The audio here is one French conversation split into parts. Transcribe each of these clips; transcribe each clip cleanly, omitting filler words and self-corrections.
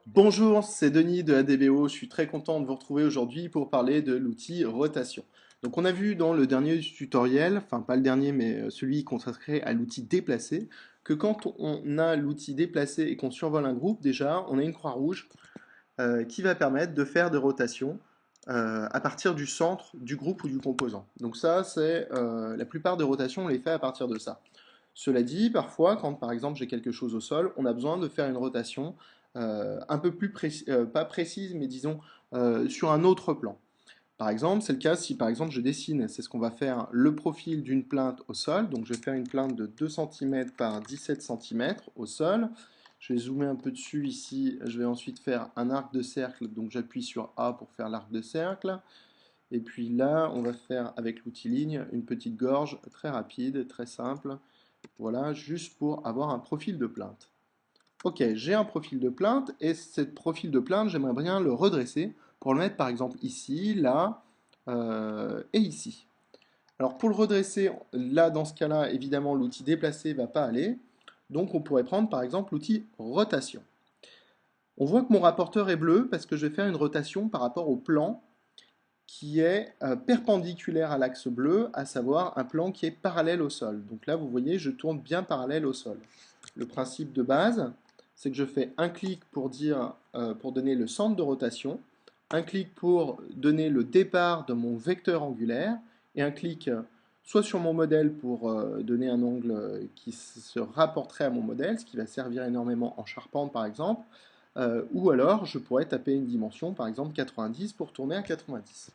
Bonjour, c'est Denis de ADBO. Je suis très content de vous retrouver aujourd'hui pour parler de l'outil rotation. Donc on a vu dans le dernier tutoriel, enfin pas le dernier mais celui consacré à l'outil déplacer, que quand on a l'outil déplacer et qu'on survole un groupe, déjà on a une croix rouge qui va permettre de faire des rotations à partir du centre du groupe ou du composant. Donc ça, c'est la plupart des rotations, on les fait à partir de ça. Cela dit, parfois, quand par exemple j'ai quelque chose au sol, on a besoin de faire une rotation un peu plus pas précise, mais disons sur un autre plan. Par exemple, c'est le cas si par exemple je dessine, c'est ce qu'on va faire, le profil d'une plinthe au sol. Donc je vais faire une plinthe de 2 cm par 17 cm au sol. Je vais zoomer un peu dessus ici. Je vais ensuite faire un arc de cercle. Donc j'appuie sur A pour faire l'arc de cercle. Et puis là, on va faire avec l'outil ligne une petite gorge très rapide, très simple. Voilà, juste pour avoir un profil de plinthe. Ok, j'ai un profil de plainte et ce profil de plainte, j'aimerais bien le redresser pour le mettre par exemple ici, là et ici. Alors pour le redresser, là dans ce cas-là, évidemment l'outil déplacer ne va pas aller. Donc on pourrait prendre par exemple l'outil rotation. On voit que mon rapporteur est bleu parce que je vais faire une rotation par rapport au plan qui est perpendiculaire à l'axe bleu, à savoir un plan qui est parallèle au sol. Donc là vous voyez, je tourne bien parallèle au sol. Le principe de base, c'est que je fais un clic pour pour donner le centre de rotation, un clic pour donner le départ de mon vecteur angulaire, et un clic soit sur mon modèle pour donner un angle qui se rapporterait à mon modèle, ce qui va servir énormément en charpente par exemple, ou alors je pourrais taper une dimension, par exemple 90, pour tourner à 90.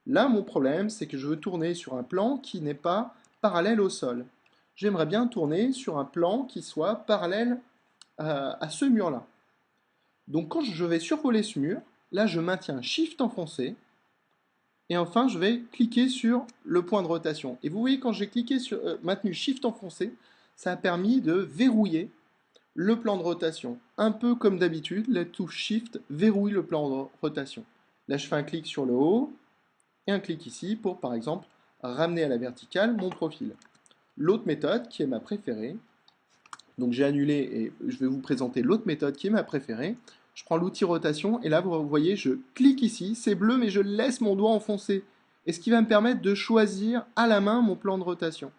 Là, mon problème, c'est que je veux tourner sur un plan qui n'est pas parallèle au sol. J'aimerais bien tourner sur un plan qui soit parallèle à ce mur-là. Donc quand je vais survoler ce mur, là je maintiens Shift enfoncé, et enfin je vais cliquer sur le point de rotation. Et vous voyez quand j'ai cliqué sur maintenu Shift enfoncé, ça a permis de verrouiller le plan de rotation. Un peu comme d'habitude, la touche Shift verrouille le plan de rotation. Là je fais un clic sur le haut, et un clic ici pour par exemple ramener à la verticale mon profil. L'autre méthode qui est ma préférée, donc j'ai annulé et je vais vous présenter l'autre méthode qui est ma préférée. Je prends l'outil rotation et là vous voyez je clique ici, c'est bleu mais je laisse mon doigt enfoncé. Et ce qui va me permettre de choisir à la main mon plan de rotation.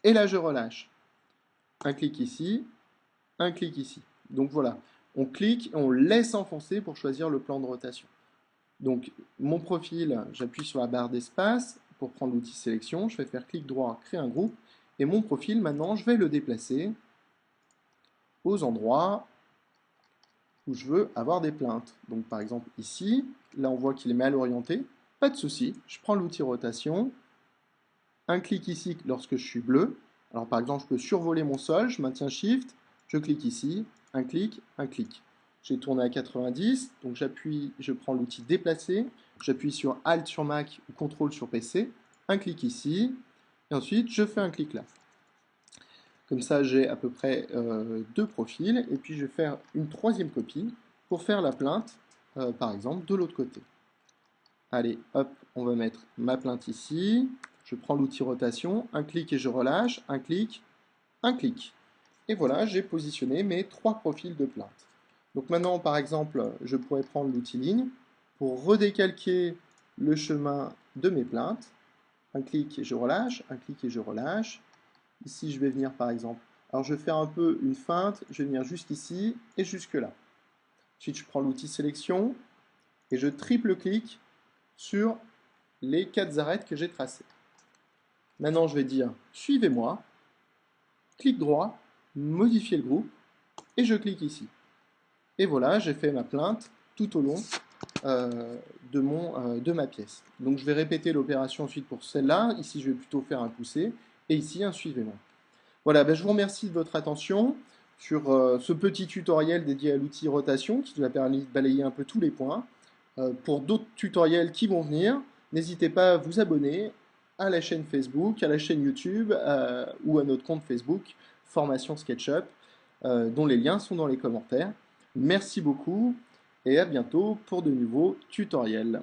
Et là je relâche. Un clic ici, un clic ici. Donc voilà, on clique et on laisse enfoncer pour choisir le plan de rotation. Donc mon profil, j'appuie sur la barre d'espace pour prendre l'outil sélection, je vais faire clic droit, créer un groupe, et mon profil maintenant je vais le déplacer aux endroits où je veux avoir des plaintes. Donc par exemple ici, là on voit qu'il est mal orienté, pas de souci, je prends l'outil rotation, un clic ici lorsque je suis bleu, alors par exemple je peux survoler mon sol, je maintiens Shift, je clique ici, un clic, un clic. J'ai tourné à 90, donc j'appuie, je prends l'outil déplacer, j'appuie sur Alt sur Mac ou CTRL sur PC, un clic ici, et ensuite je fais un clic là. Comme ça, j'ai à peu près deux profils. Et puis, je vais faire une troisième copie pour faire la plainte, par exemple, de l'autre côté. Allez, hop, on va mettre ma plainte ici. Je prends l'outil rotation, un clic et je relâche, un clic, un clic. Et voilà, j'ai positionné mes trois profils de plainte. Donc maintenant, par exemple, je pourrais prendre l'outil ligne pour redécalquer le chemin de mes plaintes. Un clic et je relâche, un clic et je relâche. Ici, je vais venir par exemple. Alors, je vais faire un peu une feinte. Je vais venir jusqu'ici et jusque là. Ensuite, je prends l'outil sélection et je triple-clique sur les quatre arêtes que j'ai tracées. Maintenant, je vais dire suivez-moi. Clic droit, modifier le groupe et je clique ici. Et voilà, j'ai fait ma plainte tout au long de ma pièce. Donc, je vais répéter l'opération ensuite pour celle-là. Ici, je vais plutôt faire un poussé et ici, un suivez-moi. Voilà, ben je vous remercie de votre attention sur ce petit tutoriel dédié à l'outil rotation qui nous a permis de balayer un peu tous les points. Pour d'autres tutoriels qui vont venir, n'hésitez pas à vous abonner à la chaîne Facebook, à la chaîne YouTube ou à notre compte Facebook Formation SketchUp, dont les liens sont dans les commentaires. Merci beaucoup et à bientôt pour de nouveaux tutoriels.